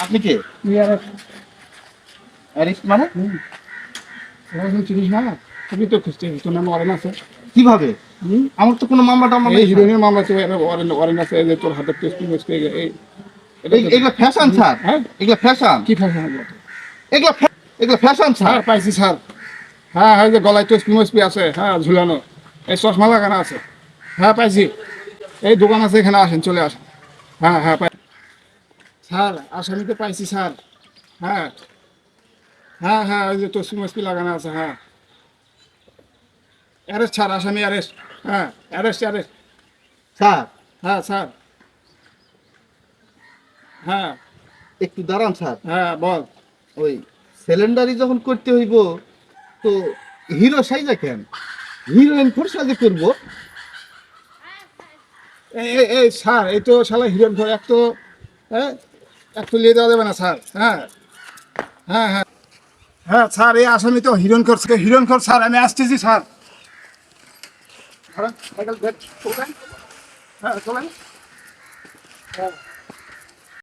আপনি কে? অ্যারেস্ট মানে? চিনিস না? তুমি তো খুঁজতে তোর নামে ওয়ারেন্ট আছে। কিভাবে? আমার তো কোনো মামলা টামলা এই নেই। হিরোইনের মামলা আছে, ওয়ারেন্ট আছে, এই যে তোর হাতে টেস্টিং হচ্ছে এই এগুলো ফ্যাশন স্যার। হ্যাঁ এগুলো ফ্যাশন। কি ফ্যাশন? এগুলো ফ্যাশন স্যার। হ্যাঁ পাইছি স্যার। হ্যাঁ হ্যাঁ, যে গলায় টেস্টিং আছে, হ্যাঁ ঝুলানো, এই চশমা লাগানো আছে। হ্যাঁ পাইছি, এই দোকান আছে, এখানে আসেন, চলে আসেন। হ্যাঁ হ্যাঁ পাই স্যার, আসামি তো পাইছি স্যার। হ্যাঁ হ্যাঁ হ্যাঁ, ওই যে টেস্টিং লাগানো আছে। হ্যাঁ অ্যারেস্ট স্যার, আসামি অ্যারেস্ট। হ্যাঁ অ্যারেস্ট। স্যার হ্যাঁ স্যার। হ্যাঁ একটু দাঁড়ান স্যার। হ্যাঁ বল। ওই সিলিন্ডারই যখন করতে হইব তো হিরো সাইজা কেন? হিরোইন ফোর সাইজে করবো। এই স্যার, এই তো শালা হিরোইন ঘর এক তো, হ্যাঁ এক তো নিয়ে দেওয়া যাবে না স্যার। হ্যাঁ হ্যাঁ হ্যাঁ হ্যাঁ স্যার, এই আসামি তো হিরোইন খোর স্যার, আমি আসতেছি স্যার। হ্যাঁ চলেন। হ্যাঁ চলেন। হ্যাঁ